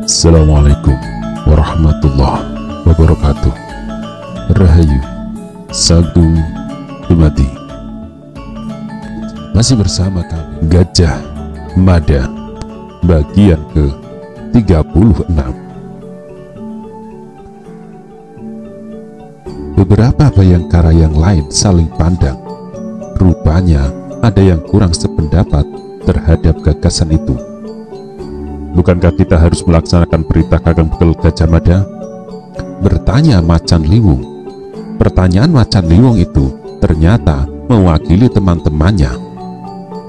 Assalamualaikum warahmatullahi wabarakatuh. Rahayu Sagung Dumadi. Masih bersama kami Gajah Mada bagian ke-36. Beberapa bayangkara yang lain saling pandang. Rupanya ada yang kurang sependapat terhadap gagasan itu. Bukankah kita harus melaksanakan perintah Kakang Bekel Gajah Mada? Bertanya Macan Liwung. Pertanyaan Macan Liwung itu ternyata mewakili teman-temannya.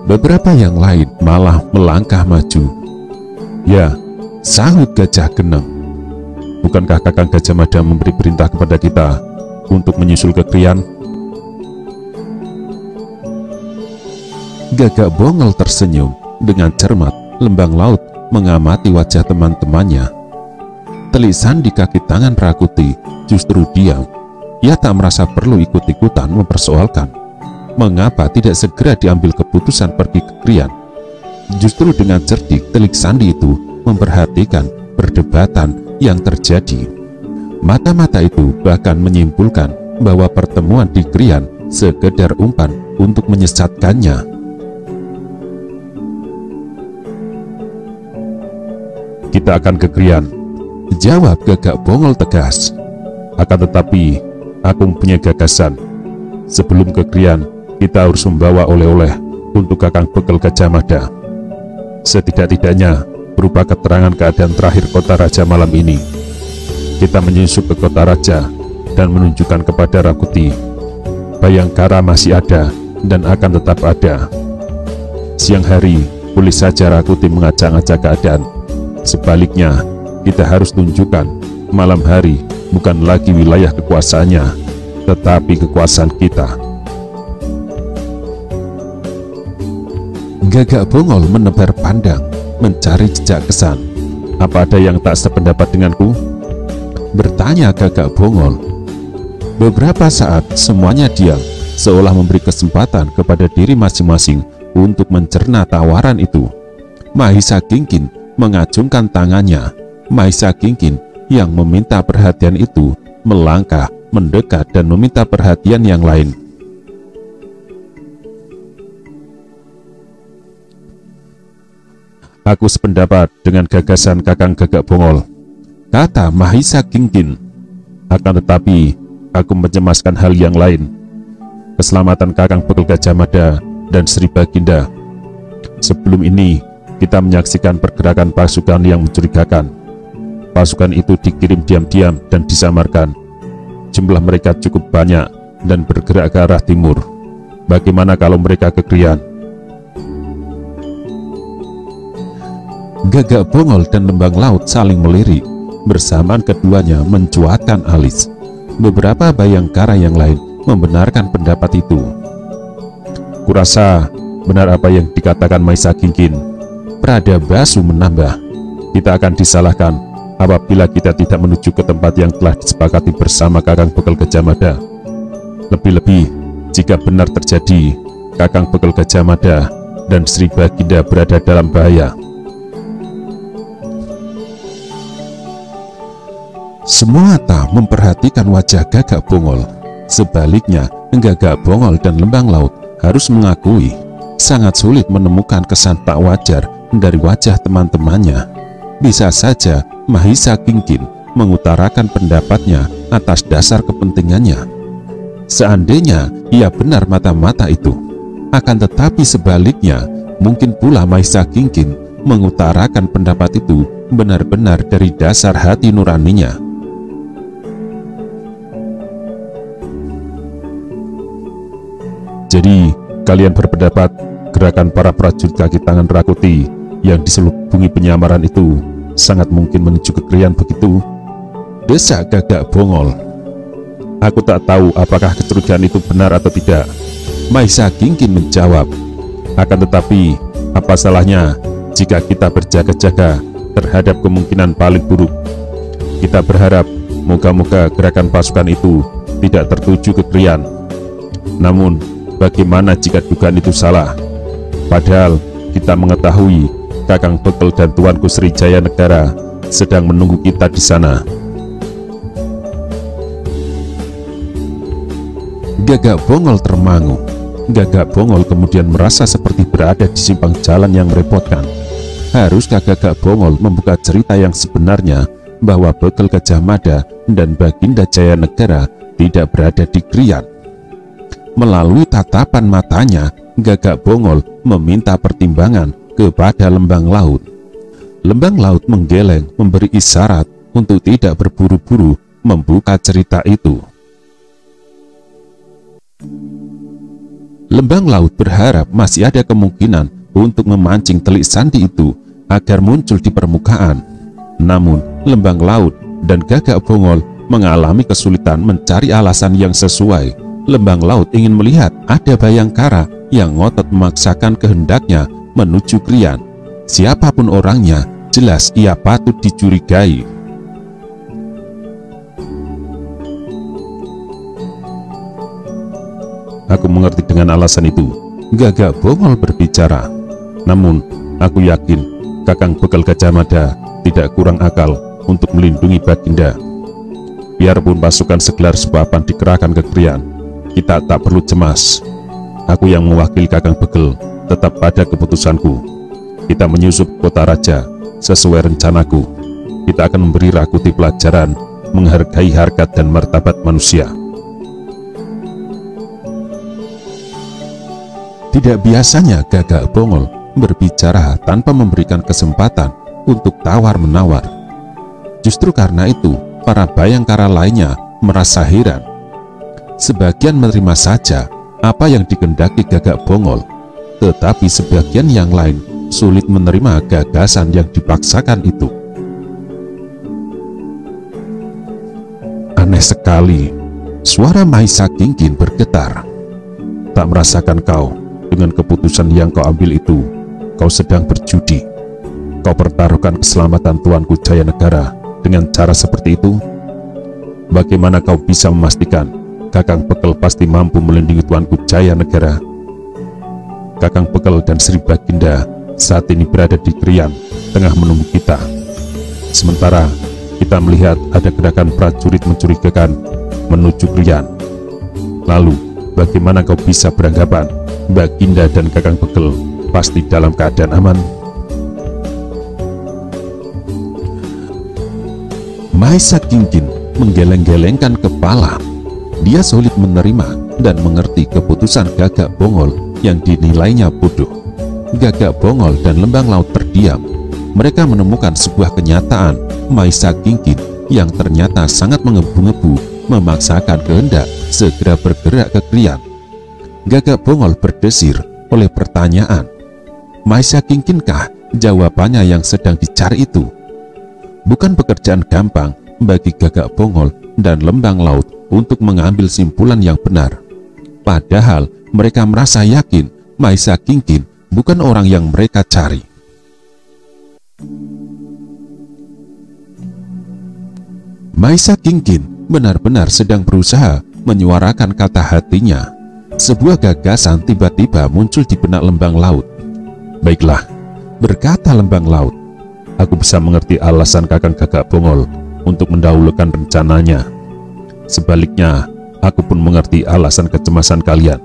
Beberapa yang lain malah melangkah maju. Ya, sahut Gajah Geneng. Bukankah Kakang Gajah Mada memberi perintah kepada kita untuk menyusul ke Krian? Gagak Bongol tersenyum dengan cermat. Lembang Laut mengamati wajah teman-temannya. Telisan di kaki tangan Rakuti justru diam. Ia tak merasa perlu ikut-ikutan mempersoalkan mengapa tidak segera diambil keputusan pergi ke Krian. Justru dengan cerdik Telik Sandi itu memperhatikan perdebatan yang terjadi. Mata-mata itu bahkan menyimpulkan bahwa pertemuan di Krian sekedar umpan untuk menyesatkannya. Kita akan ke Krian, jawab Gagak Bongol tegas. Akan tetapi aku punya gagasan. Sebelum ke Krian, kita harus membawa oleh-oleh untuk Kakang Bekel Gajah Mada. Setidak-tidaknya berupa keterangan keadaan terakhir kota raja malam ini. Kita menyusup ke kota raja dan menunjukkan kepada Rakuti bayangkara masih ada dan akan tetap ada. Siang hari boleh saja Rakuti mengacak-acak keadaan. Sebaliknya, kita harus tunjukkan malam hari bukan lagi wilayah kekuasaannya, tetapi kekuasaan kita. Gagak Bongol menebar pandang, mencari jejak kesan. Apa ada yang tak sependapat denganku? Bertanya Gagak Bongol. Beberapa saat semuanya diam, seolah memberi kesempatan kepada diri masing-masing untuk mencerna tawaran itu. Mahisa Kingkin mengacungkan tangannya. Mahisa Kingkin yang meminta perhatian itu melangkah, mendekat dan meminta perhatian yang lain. Aku sependapat dengan gagasan Kakang Gagak Bongol, kata Mahisa Kingkin. Akan tetapi aku mencemaskan hal yang lain. Keselamatan Kakang Bekel Gajah Mada dan Sri Baginda. Sebelum ini kita menyaksikan pergerakan pasukan yang mencurigakan. Pasukan itu dikirim diam-diam dan disamarkan. Jumlah mereka cukup banyak dan bergerak ke arah timur. Bagaimana kalau mereka ke Krian? Gagak Bongol dan Lembang Laut saling melirik. Bersamaan keduanya mencuatkan alis. Beberapa bayangkara yang lain membenarkan pendapat itu. Kurasa benar apa yang dikatakan Mahisa Kingkin. Pradabasu menambah, kita akan disalahkan apabila kita tidak menuju ke tempat yang telah disepakati bersama Kakang Bekel Gajah Mada. Lebih-lebih jika benar terjadi Kakang Bekel Gajah Mada dan Sri Baginda berada dalam bahaya. Semua mata memperhatikan wajah Gagak Bongol. Sebaliknya, Gagak Bongol dan Lembang Laut harus mengakui sangat sulit menemukan kesan tak wajar dari wajah teman-temannya. Bisa saja Mahisa Kingkin mengutarakan pendapatnya atas dasar kepentingannya. Seandainya ia benar mata-mata itu, akan tetapi sebaliknya, mungkin pula Mahisa Kingkin mengutarakan pendapat itu benar-benar dari dasar hati nuraninya. Jadi, kalian berpendapat gerakan para prajurit kaki tangan Rakuti yang diselubungi penyamaran itu sangat mungkin menuju ke Krian, begitu? Desak Gagak Bongol. Aku tak tahu apakah kecurigaan itu benar atau tidak. Mahisa Kingkin menjawab. Akan tetapi, apa salahnya jika kita berjaga-jaga terhadap kemungkinan paling buruk? Kita berharap moga-moga gerakan pasukan itu tidak tertuju ke Krian. Namun, bagaimana jika dugaan itu salah? Padahal kita mengetahui Kakang Bekel dan Tuanku Sri Jaya Negara sedang menunggu kita di sana. Gagak Bongol termangu. Gagak Bongol kemudian merasa seperti berada di simpang jalan yang merepotkan. Haruskah Gagak Bongol membuka cerita yang sebenarnya bahwa Bekel Gajah Mada dan Baginda Jaya Negara tidak berada di Krian? Melalui tatapan matanya, Gagak Bongol meminta pertimbangan kepada Lembang Laut. Lembang Laut menggeleng memberi isyarat untuk tidak berburu-buru membuka cerita itu. Lembang Laut berharap masih ada kemungkinan untuk memancing telik sandi itu agar muncul di permukaan. Namun, Lembang Laut dan Gagak Bongol mengalami kesulitan mencari alasan yang sesuai. Lembang Laut ingin melihat ada Bayangkara yang ngotot memaksakan kehendaknya menuju Krian. Siapapun orangnya, jelas ia patut dicurigai. Aku mengerti dengan alasan itu, Gagak Bongol berbicara. Namun, aku yakin Kakang Bekel Gajah Mada tidak kurang akal untuk melindungi Baginda. Biarpun pasukan segelar sepapan dikerahkan ke Krian, kita tak perlu cemas. Aku yang mewakili Kakang Bekel tetap pada keputusanku. Kita menyusup kota raja sesuai rencanaku. Kita akan memberi Rakuti pelajaran menghargai harkat dan martabat manusia. Tidak biasanya Gagak Bongol berbicara tanpa memberikan kesempatan untuk tawar-menawar. Justru karena itu, para Bayangkara lainnya merasa heran. Sebagian menerima saja apa yang dikehendaki Gagak Bongol, tetapi sebagian yang lain sulit menerima gagasan yang dipaksakan itu. Aneh sekali, suara Maisa Kingkin bergetar. Tak merasakan kau dengan keputusan yang kau ambil itu, kau sedang berjudi. Kau pertaruhkan keselamatan Tuanku Jaya Negara dengan cara seperti itu. Bagaimana kau bisa memastikan Kakang Bekel pasti mampu melindungi Tuanku Jaya Negara? Kakang Bekel dan Sri Baginda saat ini berada di Krian, tengah menunggu kita. Sementara kita melihat ada gerakan prajurit mencurigakan menuju Krian. Lalu, bagaimana kau bisa beranggapan Baginda dan Kakang Bekel pasti dalam keadaan aman? Maisa Kingkin menggeleng-gelengkan kepala. Dia sulit menerima dan mengerti keputusan Gagak Bongol yang dinilainya bodoh. Gagak Bongol dan Lembang Laut terdiam. Mereka menemukan sebuah kenyataan Maisa Kingkin yang ternyata sangat menggebu-gebu memaksakan kehendak segera bergerak ke Krian. Gagak Bongol berdesir oleh pertanyaan, Maisa Kingkinkah jawabannya yang sedang dicari itu? Bukan pekerjaan gampang bagi Gagak Bongol dan Lembang Laut untuk mengambil simpulan yang benar. Padahal mereka merasa yakin Maisa Kingkin bukan orang yang mereka cari. Maisa Kingkin benar-benar sedang berusaha menyuarakan kata hatinya. Sebuah gagasan tiba-tiba muncul di benak Lembang Laut. Baiklah, berkata Lembang Laut, aku bisa mengerti alasan Kakang Gagak Bongol untuk mendahulukan rencananya. Sebaliknya, aku pun mengerti alasan kecemasan kalian.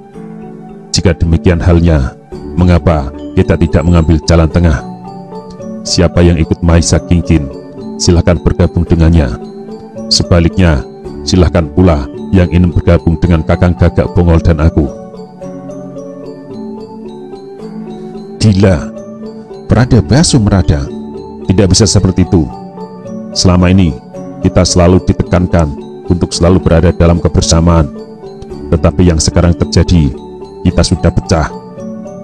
Jika demikian halnya, mengapa kita tidak mengambil jalan tengah? Siapa yang ikut Maisa Kingkin, silahkan bergabung dengannya. Sebaliknya, silahkan pula yang ingin bergabung dengan Kakang Gagak Bongol dan aku. Gila, Pradabasa merada. Tidak bisa seperti itu. Selama ini kita selalu ditekankan untuk selalu berada dalam kebersamaan. Tetapi yang sekarang terjadi, kita sudah pecah.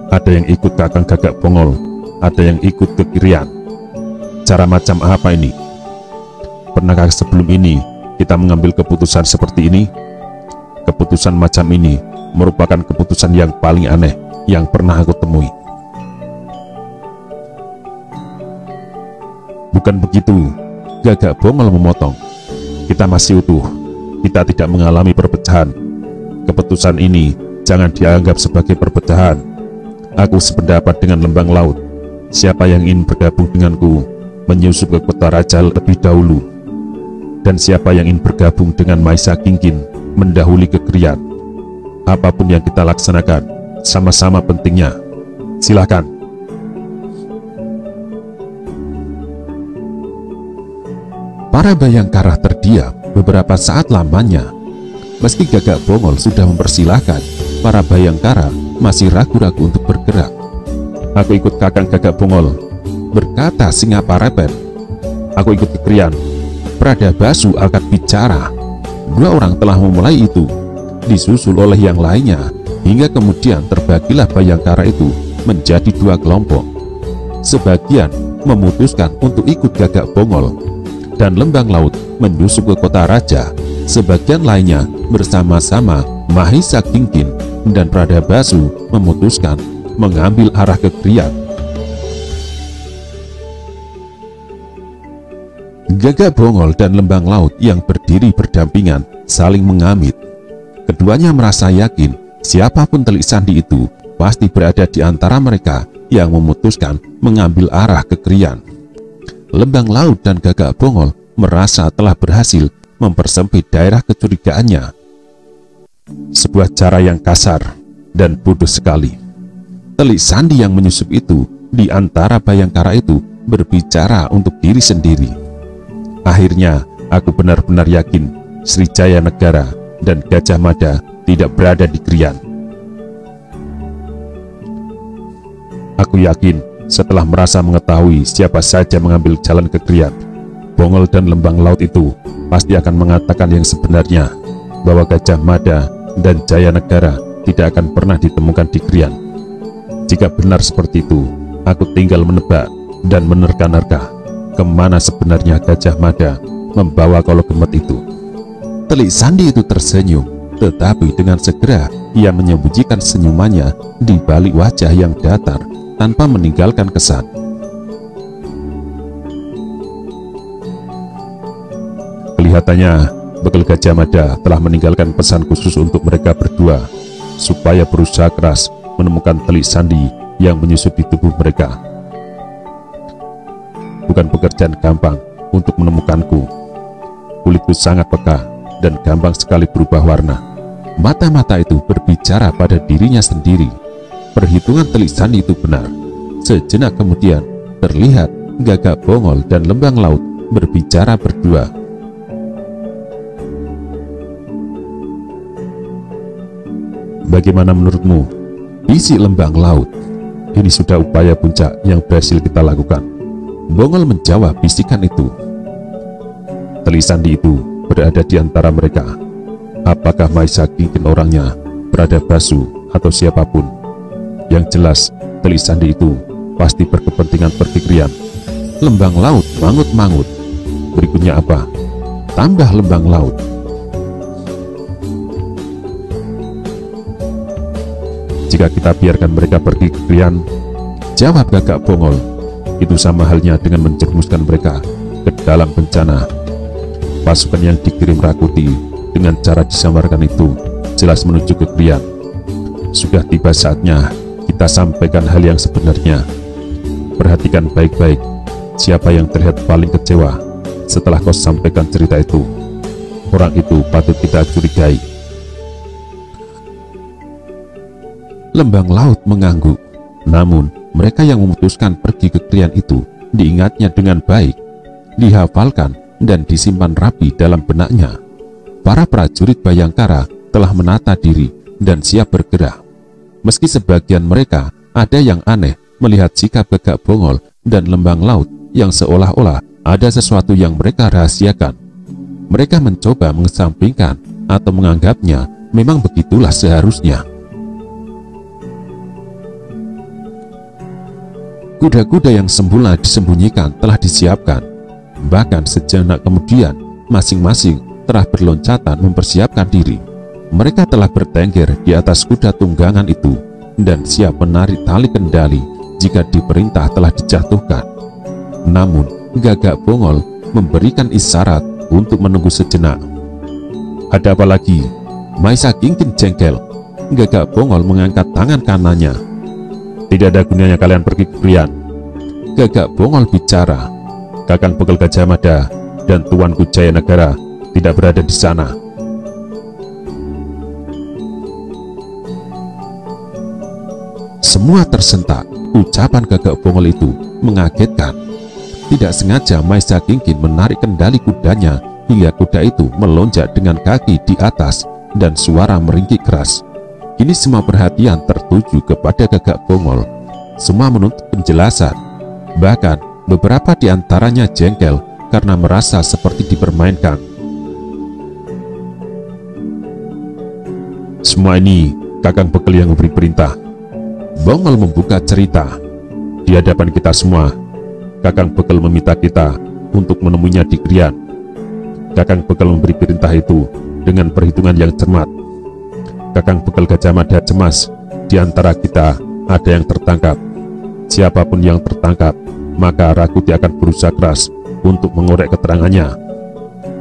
Ada yang ikut Kakang Gagak Bongol, ada yang ikut ke Krian. Cara macam apa ini? Pernahkah sebelum ini kita mengambil keputusan seperti ini? Keputusan macam ini merupakan keputusan yang paling aneh yang pernah aku temui. Bukan begitu, Gagak Bongol memotong. Kita masih utuh, kita tidak mengalami perpecahan. Keputusan ini jangan dianggap sebagai perpecahan. Aku sependapat dengan Lembang Laut. Siapa yang ingin bergabung denganku, menyusup ke kota raja lebih dahulu. Dan siapa yang ingin bergabung dengan Maisa Kingkin mendahului ke Krian. Apapun yang kita laksanakan, sama-sama pentingnya. Silakan. Para Bayangkara terdiam beberapa saat lamanya. Meski Gagak Bongol sudah mempersilahkan, para Bayangkara masih ragu-ragu untuk bergerak. Aku ikut Kakang Gagak Bongol, berkata Singa Parepet. Aku ikut ke Krian. Pradabasu akan bicara. Dua orang telah memulai itu, disusul oleh yang lainnya, hingga kemudian terbagilah Bayangkara itu menjadi dua kelompok. Sebagian memutuskan untuk ikut Gagak Bongol dan Lembang Laut menyusup ke kota raja. Sebagian lainnya bersama-sama Mahisa Kingkin dan Pradabasu memutuskan mengambil arah ke Krian. Gagak Bongol dan Lembang Laut yang berdiri berdampingan saling mengamit. Keduanya merasa yakin siapapun Telik Sandi itu pasti berada di antara mereka yang memutuskan mengambil arah ke Krian. Lembang Laut dan Gagak Bongol merasa telah berhasil mempersempit daerah kecurigaannya. Sebuah cara yang kasar dan bodoh sekali. Telik Sandi yang menyusup itu di antara Bayangkara itu berbicara untuk diri sendiri. Akhirnya aku benar-benar yakin Srijaya Negara dan Gajah Mada tidak berada di Krian. Aku yakin setelah merasa mengetahui siapa saja mengambil jalan ke Krian, Bongol dan Lembang Laut itu pasti akan mengatakan yang sebenarnya, bahwa Gajah Mada dan Jaya Negara tidak akan pernah ditemukan di Krian. Jika benar seperti itu, aku tinggal menebak dan menerka-nerka kemana sebenarnya Gajah Mada membawa Kologemet itu. Telik Sandi itu tersenyum, tetapi dengan segera ia menyembunyikan senyumannya di balik wajah yang datar tanpa meninggalkan kesan. Kelihatannya Bekal Gajah Mada telah meninggalkan pesan khusus untuk mereka berdua, supaya berusaha keras menemukan Telik Sandi yang menyusup di tubuh mereka. Bukan pekerjaan gampang untuk menemukanku. Kulitku sangat peka dan gampang sekali berubah warna. Mata-mata itu berbicara pada dirinya sendiri. Perhitungan Telik Sandi itu benar. Sejenak kemudian terlihat Gagak Bongol dan Lembang Laut berbicara berdua. Bagaimana menurutmu, isi Lembang Laut? Ini sudah upaya puncak yang berhasil kita lakukan. Bongol menjawab bisikan itu. Telik Sandi itu berada di antara mereka. Apakah Maisa Kingkin orangnya, Pradabasu atau siapapun? Yang jelas, Telik Sandi itu pasti berkepentingan pergi Krian. Lembang Laut mangut-mangut. Berikutnya apa? Tambah Lembang Laut. Jika kita biarkan mereka pergi ke Krian, jawab Gagak Bongol, itu sama halnya dengan menjerumuskan mereka ke dalam bencana. Pasukan yang dikirim Rakuti dengan cara disamarkan itu jelas menuju ke Krian. Sudah tiba saatnya kita sampaikan hal yang sebenarnya. Perhatikan baik-baik siapa yang terlihat paling kecewa setelah kau sampaikan cerita itu. Orang itu patut kita curigai. Lembang Laut mengangguk. Namun mereka yang memutuskan pergi ke Krian itu diingatnya dengan baik, dihafalkan dan disimpan rapi dalam benaknya. Para prajurit Bayangkara telah menata diri dan siap bergerak. Meski sebagian mereka ada yang aneh melihat sikap Gagak Bongol dan Lembang Laut yang seolah-olah ada sesuatu yang mereka rahasiakan. Mereka mencoba mengesampingkan atau menganggapnya memang begitulah seharusnya. Kuda-kuda yang semula disembunyikan telah disiapkan. Bahkan sejenak kemudian, masing-masing telah berloncatan mempersiapkan diri. Mereka telah bertengger di atas kuda tunggangan itu dan siap menarik tali kendali jika diperintah telah dijatuhkan. Namun, Gagak Bongol memberikan isyarat untuk menunggu sejenak. Ada apa lagi? Maisa Kingkin jengkel. Gagak Bongol mengangkat tangan kanannya. Tidak ada gunanya kalian pergi ke Krian. Gagak Bongol bicara. Kakang Bekel Gajah Mada dan Tuanku Jayanegara tidak berada di sana. Semua tersentak. Ucapan Gagak Bongol itu mengagetkan. Tidak sengaja Maesa Kingkin menarik kendali kudanya hingga kuda itu melonjak dengan kaki di atas dan suara meringkik keras. Kini semua perhatian tertuju kepada Gagak Bongol. Semua menuntut penjelasan. Bahkan beberapa di antaranya jengkel karena merasa seperti dipermainkan. Semua ini Kakang Bekel yang memberi perintah. Bongol membuka cerita. Di hadapan kita semua, Kakang Bekel meminta kita untuk menemuinya di Krian. Kakang Bekel memberi perintah itu dengan perhitungan yang cermat. Kakang Bekel Gajah Mada cemas di antara kita ada yang tertangkap. Siapapun yang tertangkap, maka Rakuti akan berusaha keras untuk mengorek keterangannya.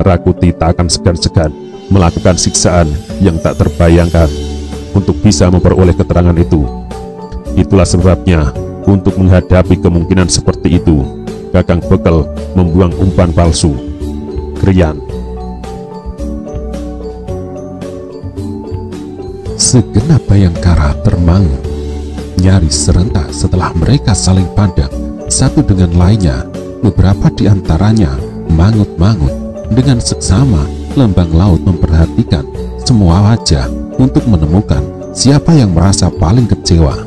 Rakuti tak akan segan-segan melakukan siksaan yang tak terbayangkan untuk bisa memperoleh keterangan itu. Itulah sebabnya, untuk menghadapi kemungkinan seperti itu, Kakang Bekel membuang umpan palsu. Krian. Segenap Bayangkara termangu. Nyaris serentak setelah mereka saling pandang satu dengan lainnya. Beberapa di antaranya mangut-mangut. Dengan seksama, Lembang Laut memperhatikan semua wajah untuk menemukan siapa yang merasa paling kecewa.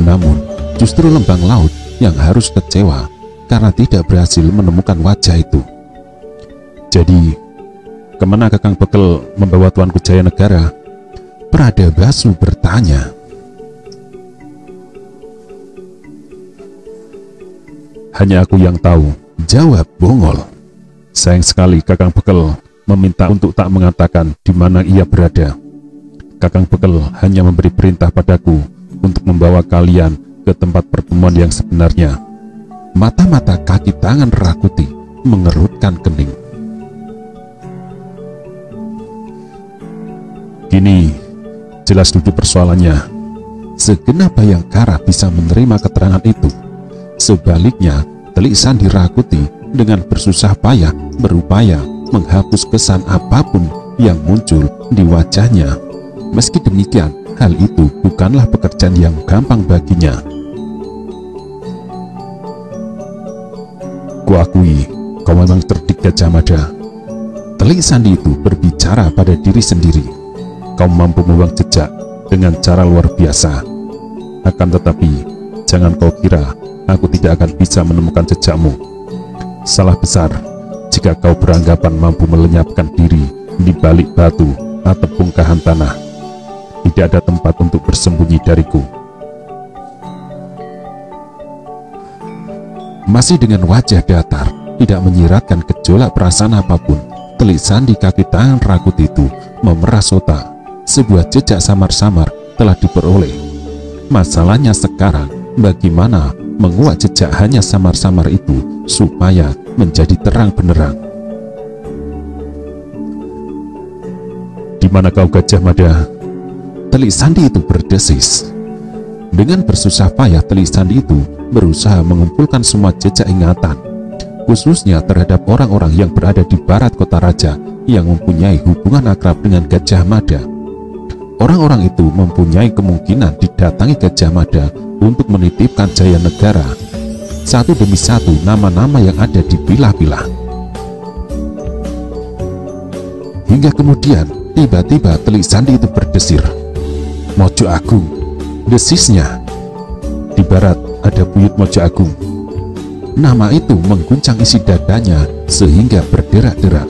Namun, justru Lembang Laut yang harus kecewa karena tidak berhasil menemukan wajah itu. Jadi, kemana Kakang Bekel membawa Tuanku Jayanegara? Pradabasu bertanya. Hanya aku yang tahu, jawab Bongol. Sayang sekali Kakang Bekel meminta untuk tak mengatakan di mana ia berada. Kakang Bekel hanya memberi perintah padaku untuk membawa kalian ke tempat pertemuan yang sebenarnya. Mata-mata kaki tangan Rakuti mengerutkan kening. Kini jelas duduk persoalannya. Segenap Bayangkara bisa menerima keterangan itu. Sebaliknya, Telik Sandi Rakuti dengan bersusah payah berupaya menghapus kesan apapun yang muncul di wajahnya. Meski demikian, hal itu bukanlah pekerjaan yang gampang baginya. Kuakui, kau memang cerdik Gajah Mada. Telik Sandi itu berbicara pada diri sendiri. Kau mampu membuang jejak dengan cara luar biasa. Akan tetapi, jangan kau kira aku tidak akan bisa menemukan jejakmu. Salah besar jika kau beranggapan mampu melenyapkan diri di balik batu atau bongkahan tanah. Tidak ada tempat untuk bersembunyi dariku. Masih dengan wajah datar, tidak menyiratkan gejolak perasaan apapun, Telik Sandi kaki tangan Rakuti itu memeras otak. Sebuah jejak samar-samar telah diperoleh. Masalahnya sekarang, bagaimana menguak jejak hanya samar-samar itu supaya menjadi terang benderang. Di mana kau Gajah Mada? Telik Sandi itu berdesis. Dengan bersusah payah Telik Sandi itu berusaha mengumpulkan semua jejak ingatan, khususnya terhadap orang-orang yang berada di barat kota raja yang mempunyai hubungan akrab dengan Gajah Mada. Orang-orang itu mempunyai kemungkinan didatangi Gajah Mada untuk menitipkan Jayanegara. Satu demi satu nama-nama yang ada dipilah-pilah. Hingga kemudian tiba-tiba Telik Sandi itu berdesir. Mojo Agung, desisnya. Di barat ada buyut Mojo Agung. Nama itu mengguncang isi dadanya sehingga berderak-derak.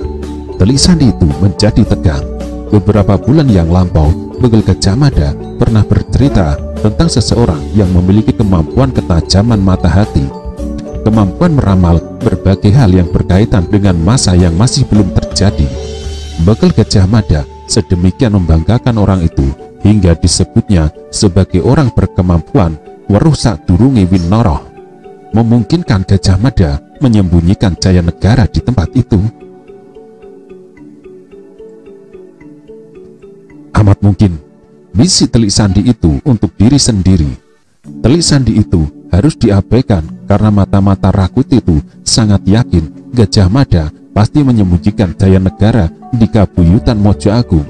Telik Sandi itu menjadi tegang. Beberapa bulan yang lampau, Bekel Gajah Mada pernah bercerita tentang seseorang yang memiliki kemampuan ketajaman mata hati, kemampuan meramal berbagai hal yang berkaitan dengan masa yang masih belum terjadi. Bekel Gajah Mada sedemikian membanggakan orang itu hingga disebutnya sebagai orang berkemampuan weruh sadurunge winara, memungkinkan Gajah Mada menyembunyikan Jayanegara di tempat itu. Amat mungkin misi Telik Sandi itu untuk diri sendiri. Telik Sandi itu harus diabaikan karena mata-mata Rakuti itu sangat yakin Gajah Mada pasti menyembunyikan Jayanegara di Kabuyutan Mojo Agung.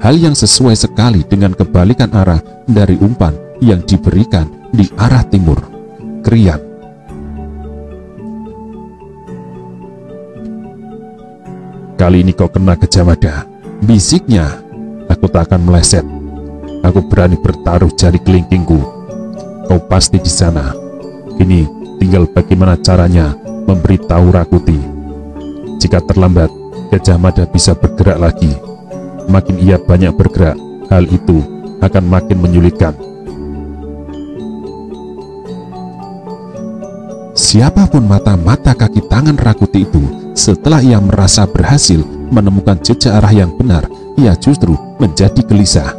Hal yang sesuai sekali dengan kebalikan arah dari umpan yang diberikan di arah timur. Krian. Kali ini kau kena Gajah Mada, bisiknya. Aku tak akan meleset. Aku berani bertaruh jari kelingkingku. Kau pasti di sana. Kini tinggal bagaimana caranya memberitahu Rakuti. Jika terlambat, Gajah Mada bisa bergerak lagi. Makin ia banyak bergerak, hal itu akan makin menyulitkan. Siapapun mata-mata kaki tangan Rakuti itu, setelah ia merasa berhasil menemukan jejak arah yang benar, ia justru menjadi gelisah.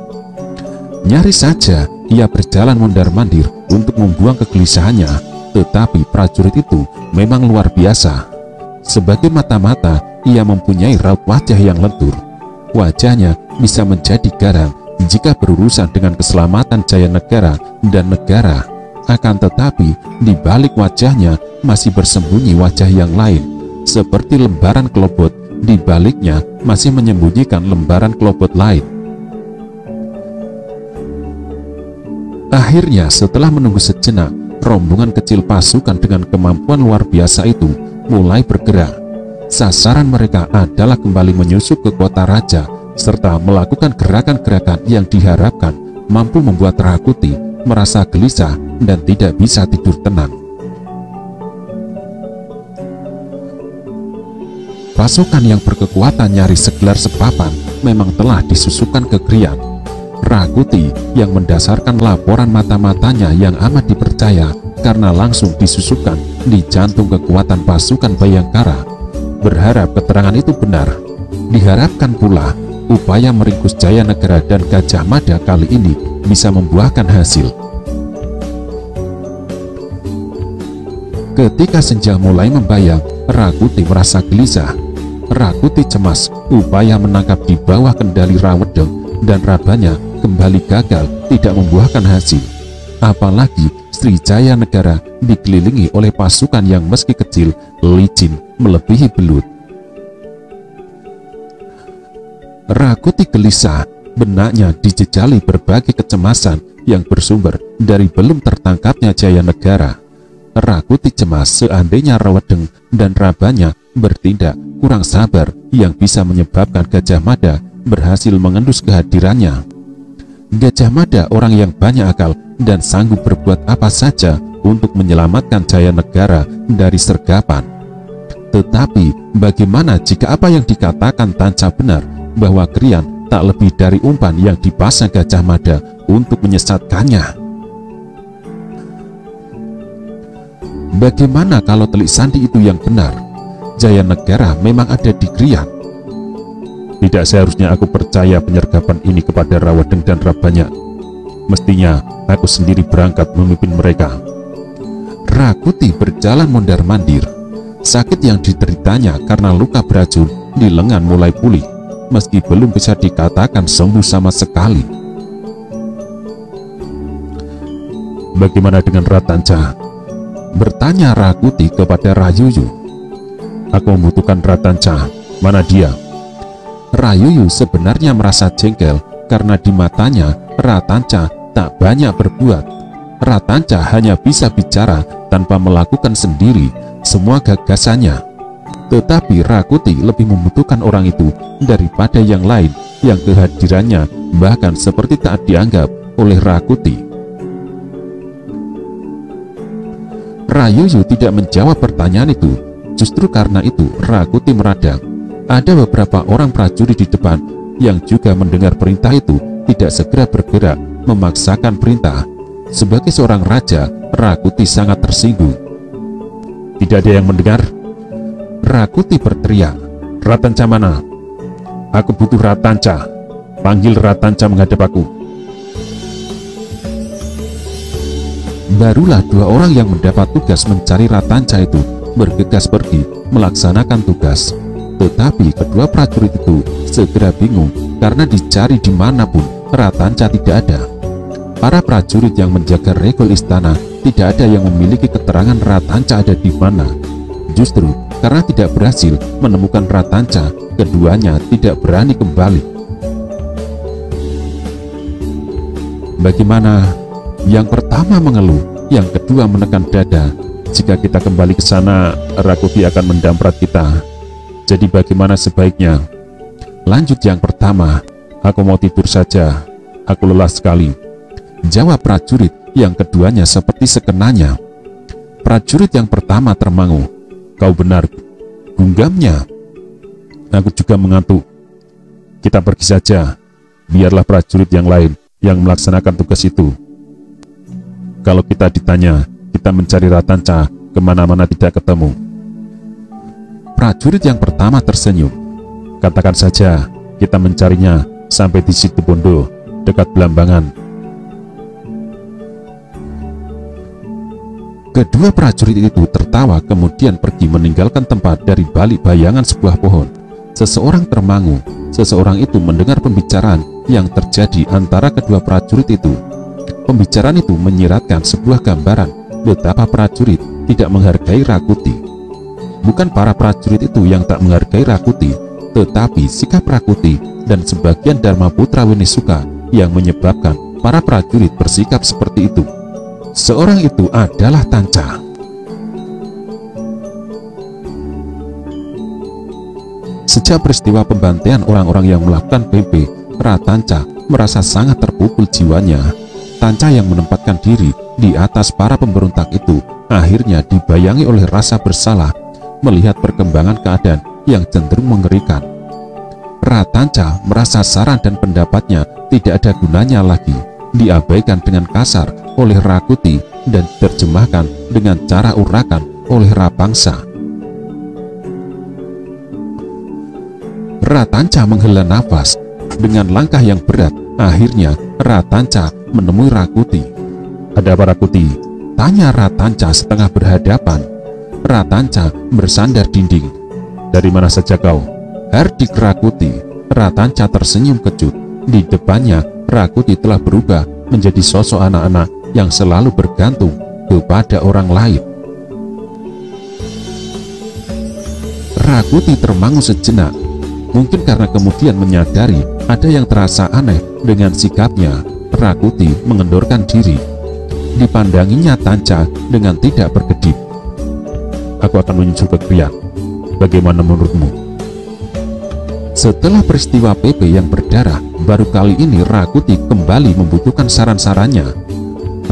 Nyaris saja ia berjalan mondar-mandir untuk membuang kegelisahannya, tetapi prajurit itu memang luar biasa. Sebagai mata-mata, ia mempunyai raut wajah yang lentur. Wajahnya bisa menjadi garang jika berurusan dengan keselamatan Jayanegara dan negara. Akan tetapi, di balik wajahnya masih bersembunyi wajah yang lain, seperti lembaran kelobot. Di baliknya masih menyembunyikan lembaran kelobot lain. Akhirnya, setelah menunggu sejenak, rombongan kecil pasukan dengan kemampuan luar biasa itu mulai bergerak. Sasaran mereka adalah kembali menyusup ke kota raja, serta melakukan gerakan-gerakan yang diharapkan mampu membuat Rakuti merasa gelisah dan tidak bisa tidur tenang. Pasukan yang berkekuatan nyaris segelar sepapan memang telah disusukan ke Krian. Rakuti yang mendasarkan laporan mata-matanya yang amat dipercaya karena langsung disusukan di jantung kekuatan pasukan Bayangkara, berharap keterangan itu benar. Diharapkan pula upaya meringkus Jayanegara dan Gajah Mada kali ini bisa membuahkan hasil. Ketika senja mulai membayang, Rakuti merasa gelisah. Rakuti cemas upaya menangkap di bawah kendali Rawedeng dan Rabanya kembali gagal, tidak membuahkan hasil. Apalagi Sri Jayanegara dikelilingi oleh pasukan yang meski kecil, licin melebihi belut. Rakuti gelisah, benaknya dijejali berbagai kecemasan yang bersumber dari belum tertangkapnya Jayanegara. Rakuti cemas seandainya Rawedeng dan Rabanya bertindak kurang sabar yang bisa menyebabkan Gajah Mada berhasil mengendus kehadirannya. Gajah Mada orang yang banyak akal dan sanggup berbuat apa saja untuk menyelamatkan Jayanegara dari sergapan. Tetapi bagaimana jika apa yang dikatakan Tanca benar, bahwa Krian tak lebih dari umpan yang dipasang Gajah Mada untuk menyesatkannya? Bagaimana kalau telik sandi itu yang benar? Jayanegara memang ada di Krian. Tidak seharusnya aku percaya penyergapan ini kepada Rawedeng dan Rabanya. Mestinya aku sendiri berangkat memimpin mereka. Rakuti berjalan mondar-mandir. Sakit yang dideritanya karena luka beracun di lengan mulai pulih, meski belum bisa dikatakan sembuh sama sekali. Bagaimana dengan Ratanca? Bertanya Rakuti kepada Rayuyu. Aku membutuhkan Ratanca. Mana dia? Rayuyu sebenarnya merasa jengkel karena di matanya Ratanca tak banyak berbuat. Ratanca hanya bisa bicara tanpa melakukan sendiri semua gagasannya. Tetapi Rakuti lebih membutuhkan orang itu daripada yang lain yang kehadirannya bahkan seperti tak dianggap oleh Rakuti. Rayuyu tidak menjawab pertanyaan itu. Justru karena itu Rakuti meradang. Ada beberapa orang prajurit di depan yang juga mendengar perintah itu tidak segera bergerak memaksakan perintah. Sebagai seorang raja, Rakuti sangat tersinggung. Tidak ada yang mendengar? Rakuti berteriak. Ratanca mana? Aku butuh Ratanca. Panggil Ratanca menghadap aku. Barulah dua orang yang mendapat tugas mencari Ratanca itu bergegas pergi melaksanakan tugas. Tetapi kedua prajurit itu segera bingung karena dicari dimanapun Ratanca tidak ada. Para prajurit yang menjaga regol istana tidak ada yang memiliki keterangan Ratanca ada di mana. Justru karena tidak berhasil menemukan Ratanca, keduanya tidak berani kembali. Bagaimana? Yang pertama mengeluh, yang kedua menekan dada. Jika kita kembali ke sana, Rakuti akan mendamprat kita. Jadi bagaimana sebaiknya? Lanjut yang pertama, aku mau tidur saja. Aku lelah sekali, jawab prajurit. Yang keduanya seperti sekenanya. Prajurit yang pertama termangu. Kau benar, gunggamnya. Aku juga mengantuk. Kita pergi saja. Biarlah prajurit yang lain yang melaksanakan tugas itu. Kalau kita ditanya, kita mencari Ratanca kemana-mana tidak ketemu. Prajurit yang pertama tersenyum. Katakan saja, kita mencarinya sampai di Situbondo, dekat Belambangan. Kedua prajurit itu tertawa kemudian pergi meninggalkan tempat dari balik bayangan sebuah pohon. Seseorang termangu. Seseorang itu mendengar pembicaraan yang terjadi antara kedua prajurit itu. Pembicaraan itu menyiratkan sebuah gambaran betapa prajurit tidak menghargai Rakuti. Bukan para prajurit itu yang tak menghargai Rakuti, tetapi sikap Rakuti dan sebagian Dharma Putra Winisuka yang menyebabkan para prajurit bersikap seperti itu. Seorang itu adalah Tanca. Sejak peristiwa pembantaian orang-orang yang melakukan PP, Ratanca merasa sangat terpukul jiwanya. Tanca yang menempatkan diri di atas para pemberontak itu akhirnya dibayangi oleh rasa bersalah melihat perkembangan keadaan yang cenderung mengerikan. Ratanca merasa saran dan pendapatnya tidak ada gunanya lagi, diabaikan dengan kasar oleh Rakuti dan diterjemahkan dengan cara urakan oleh Rapangsa. Ratanca menghela nafas. Dengan langkah yang berat, akhirnya Ratanca menemui Rakuti. Ada apa Rakuti? Tanya Ratanca setengah berhadapan. Ratanca bersandar dinding. Dari mana saja kau? Hardik Rakuti. Ratanca tersenyum kecut. Di depannya, Rakuti telah berubah menjadi sosok anak-anak yang selalu bergantung kepada orang lain. Rakuti termangu sejenak. Mungkin karena kemudian menyadari ada yang terasa aneh dengan sikapnya. Rakuti mengendorkan diri. Dipandanginya Tanca dengan tidak berkedip. Aku akan menyusul ke Krian. Bagaimana menurutmu? Setelah peristiwa PP yang berdarah, baru kali ini Rakuti kembali membutuhkan saran-sarannya.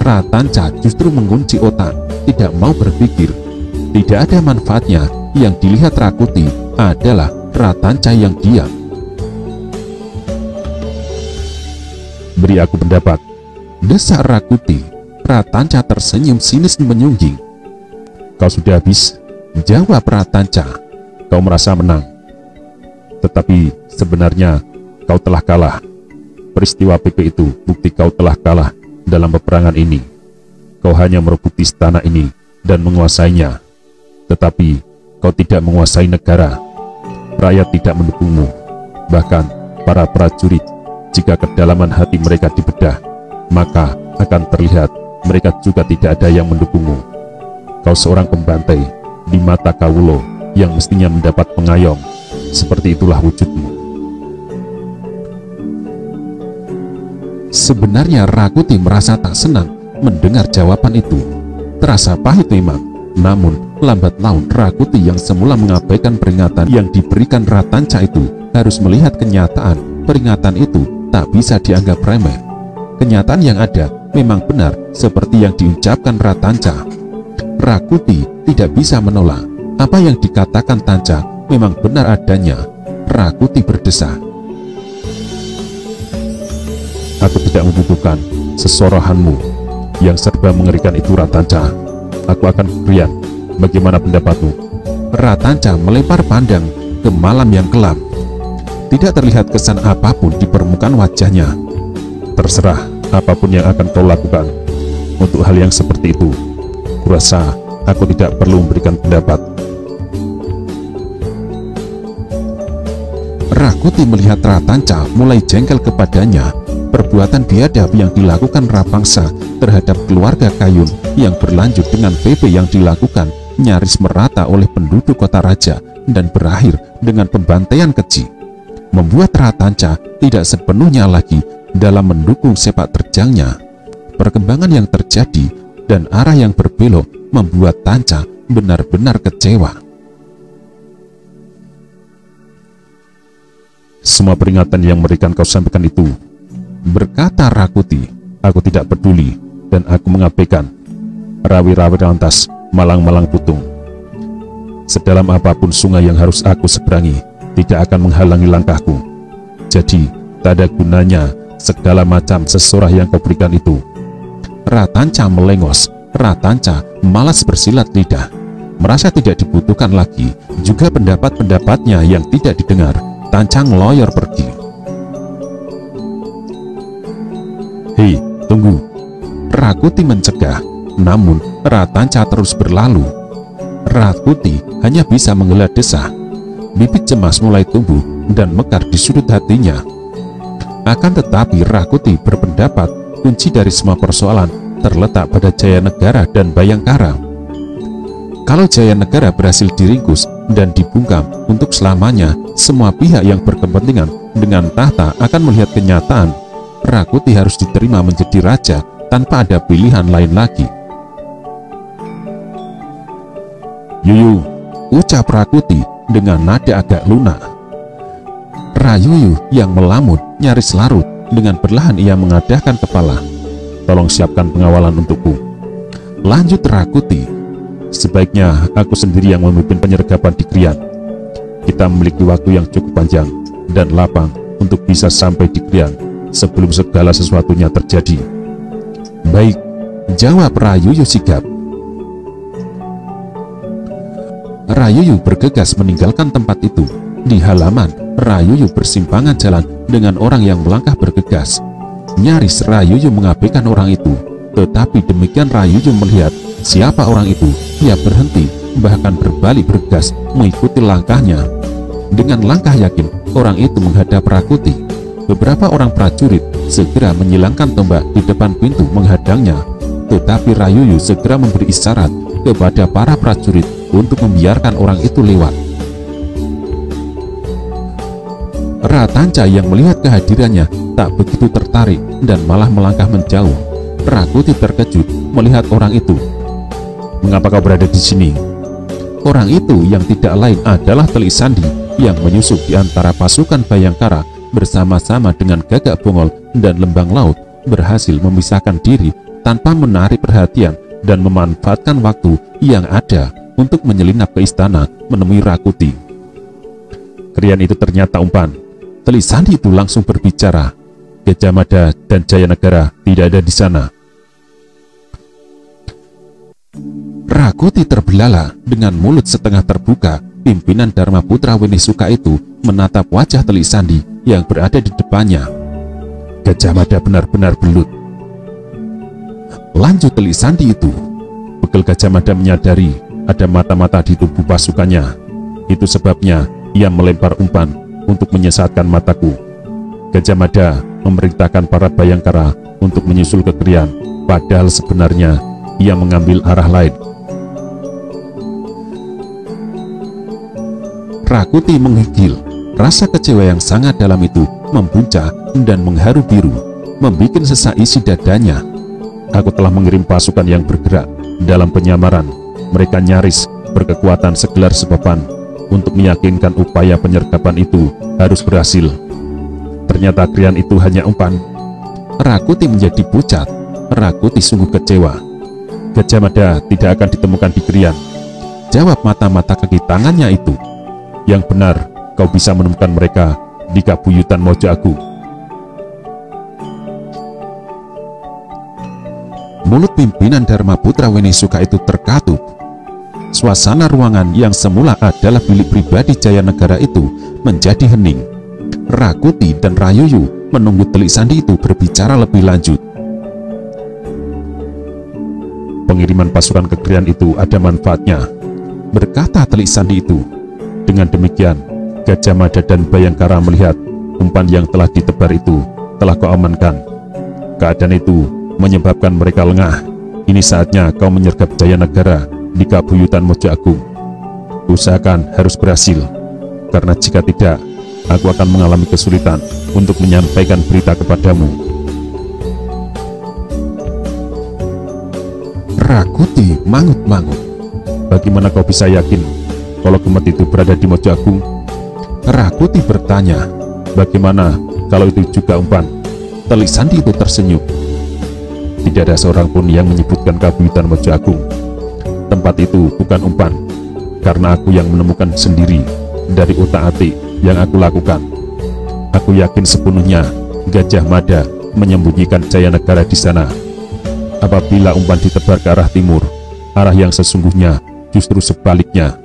Ratanca justru mengunci otak, tidak mau berpikir. Tidak ada manfaatnya. Yang dilihat Rakuti adalah Ratanca yang diam. Beri aku pendapat, desak Rakuti. Ratanca tersenyum sinis menyunjing. Kau sudah habis, jawab Ratanca. Kau merasa menang, tetapi sebenarnya kau telah kalah. Peristiwa PP itu bukti kau telah kalah dalam peperangan ini. Kau hanya merebut istana ini dan menguasainya, tetapi kau tidak menguasai negara. Rakyat tidak mendukungmu. Bahkan para prajurit, jika kedalaman hati mereka dibedah, maka akan terlihat mereka juga tidak ada yang mendukungmu. Kau seorang pembantai di mata Kawulo yang mestinya mendapat pengayom. Seperti itulah wujudmu. Sebenarnya Rakuti merasa tak senang mendengar jawaban itu. Terasa pahit memang, namun lambat laun Rakuti yang semula mengabaikan peringatan yang diberikan Ratanca itu harus melihat kenyataan. Peringatan itu tak bisa dianggap remeh. Kenyataan yang ada memang benar seperti yang diucapkan Ratanca. Rakuti tidak bisa menolak. Apa yang dikatakan Tanca memang benar adanya. Rakuti berdesak. Aku tidak membutuhkan sesorohanmu yang serba mengerikan itu, Ratanca. Aku akan ke Krian. Bagaimana pendapatmu? Ratanca melempar pandang ke malam yang kelam. Tidak terlihat kesan apapun di permukaan wajahnya. Terserah apapun yang akan kau lakukan. Untuk hal yang seperti itu, kurasa aku tidak perlu memberikan pendapat. Rakuti melihat Ratanca mulai jengkel kepadanya. perbuatan biadab yang dilakukan Rapangsa terhadap keluarga Kayun yang berlanjut dengan PP yang dilakukan nyaris merata oleh penduduk kota raja dan berakhir dengan pembantaian keji, membuat Ratanca tidak sepenuhnya lagi dalam mendukung sepak terjangnya. Perkembangan yang terjadi dan arah yang berbelok membuat Tanca benar-benar kecewa. Semua peringatan yang memberikan kau sampaikan itu, berkata Rakuti, aku tidak peduli dan aku mengabaikan. Rawi-rawi lantas malang-malang putung. Sedalam apapun sungai yang harus aku seberangi, tidak akan menghalangi langkahku. Jadi, tak ada gunanya segala macam sesorah yang kau berikan itu. Ratanca melengos. Ratanca malas bersilat lidah, merasa tidak dibutuhkan lagi. Juga pendapat-pendapatnya yang tidak didengar. Tanca ngeloyor pergi. Hei, tunggu. Rakuti mencegah, namun Ratanca terus berlalu. Rakuti hanya bisa menghela desah. Bibit cemas mulai tumbuh dan mekar di sudut hatinya. Akan tetapi Rakuti berpendapat kunci dari semua persoalan terletak pada Jayanegara dan Bayangkara. Kalau Jayanegara berhasil diringkus dan dibungkam untuk selamanya, semua pihak yang berkepentingan dengan tahta akan melihat kenyataan Rakuti harus diterima menjadi raja tanpa ada pilihan lain lagi. Yuyu, ucap Rakuti dengan nada agak lunak. Rayuyu yang melamun nyaris larut. Dengan perlahan ia mengadahkan kepala. Tolong siapkan pengawalan untukku. Lanjut Rakuti. Sebaiknya aku sendiri yang memimpin penyergapan di Krian. Kita memiliki waktu yang cukup panjang dan lapang untuk bisa sampai di Krian sebelum segala sesuatunya terjadi. Baik, jawab Rayuyu sigap. Rayuyu bergegas meninggalkan tempat itu. Di halaman, Rayuyu bersimpangan jalan dengan orang yang melangkah bergegas. Nyaris Rayuyu mengabaikan orang itu, tetapi demikian Rayuyu melihat siapa orang itu, ia berhenti, bahkan berbalik bergegas mengikuti langkahnya. Dengan langkah yakin, orang itu menghadap Rakuti. Beberapa orang prajurit segera menyilangkan tombak di depan pintu menghadangnya, tetapi Rayuyu segera memberi isyarat kepada para prajurit untuk membiarkan orang itu lewat. Ratanca yang melihat kehadirannya tak begitu tertarik dan malah melangkah menjauh. Rakuti terkejut melihat orang itu. Mengapa kau berada di sini? Orang itu yang tidak lain adalah Telik Sandi yang menyusup di antara pasukan Bayangkara bersama-sama dengan Gagak Bongol dan Lembang Laut, berhasil memisahkan diri tanpa menarik perhatian dan memanfaatkan waktu yang ada untuk menyelinap ke istana menemui Rakuti. Krian itu ternyata umpan. Telik Sandi itu langsung berbicara. Gajah Mada dan Jayanegara tidak ada di sana. Rakuti terbelalak. Dengan mulut setengah terbuka, pimpinan Dharma Putra Winisuka itu menatap wajah Telik Sandi yang berada di depannya. Gajah Mada benar-benar belut. Lanjut Telik Sandi itu. Bekel Gajah Mada menyadari ada mata-mata di tubuh pasukannya. Itu sebabnya ia melempar umpan untuk menyesatkan mataku. Gajah Mada memerintahkan para Bayangkara untuk menyusul ke Krian, padahal sebenarnya ia mengambil arah lain. Rakuti menggigil. Rasa kecewa yang sangat dalam itu membuncah dan mengharu biru, membuat sesak isi dadanya. Aku telah mengirim pasukan yang bergerak dalam penyamaran. Mereka nyaris berkekuatan segelar sepapan untuk meyakinkan upaya penyergapan itu harus berhasil. Ternyata Krian itu hanya umpan. Rakuti menjadi pucat. Rakuti sungguh kecewa. Gajah Mada tidak akan ditemukan di Krian, jawab mata-mata kaki tangannya itu. Yang benar, kau bisa menemukan mereka di Kabuyutan Mojo Agung. Mulut pimpinan Dharma Putra Winisuka itu terkatup. Suasana ruangan yang semula adalah bilik pribadi Jayanegara itu menjadi hening. Rakuti dan Rayuyu menunggu Telik Sandi itu berbicara lebih lanjut. Pengiriman pasukan ke Krian itu ada manfaatnya, berkata Telik Sandi itu. Dengan demikian, Gajah Mada dan Bayangkara melihat umpan yang telah ditebar itu telah kau amankan. Keadaan itu menyebabkan mereka lengah. Ini saatnya kau menyergap Jayanegara di Kabuyutan Mojo Agung. Usahakan harus berhasil, karena jika tidak, aku akan mengalami kesulitan untuk menyampaikan berita kepadamu. Rakuti mangut-mangut. Bagaimana kau bisa yakin kalau Gemet itu berada di Mojo Agung? Rakuti bertanya. Bagaimana kalau itu juga umpan? Telik Sandi itu tersenyum. Tidak ada seorang pun yang menyebutkan Kabuyutan Mojo Agung. Tempat itu bukan umpan, karena aku yang menemukan sendiri dari utak-atik yang aku lakukan. Aku yakin sepenuhnya Gajah Mada menyembunyikan Jayanegara di sana. Apabila umpan ditebar ke arah timur, arah yang sesungguhnya justru sebaliknya.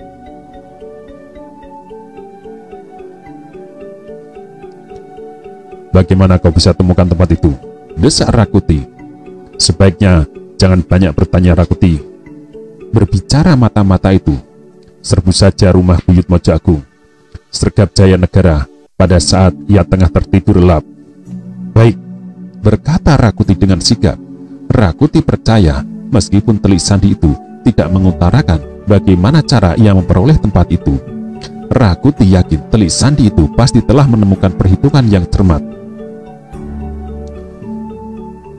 Bagaimana kau bisa temukan tempat itu? Desak Rakuti. Sebaiknya jangan banyak bertanya, Rakuti. Berbicara mata-mata itu, serbu saja rumah buyut Mojo Agung. Sergap Jayanegara pada saat ia tengah tertidur lelap. Baik, berkata Rakuti dengan sigap. Rakuti percaya meskipun Telik Sandi itu tidak mengutarakan bagaimana cara ia memperoleh tempat itu. Rakuti yakin Telik Sandi itu pasti telah menemukan perhitungan yang cermat.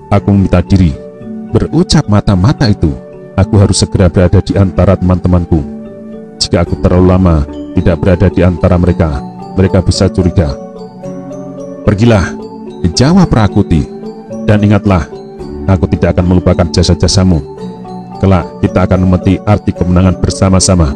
Aku meminta diri, berucap mata-mata itu. Aku harus segera berada di antara teman-temanku. Jika aku terlalu lama tidak berada di antara mereka, mereka bisa curiga. Pergilah, jawab Rakuti. Dan ingatlah, aku tidak akan melupakan jasa-jasamu. Kelak kita akan memetik arti kemenangan bersama-sama.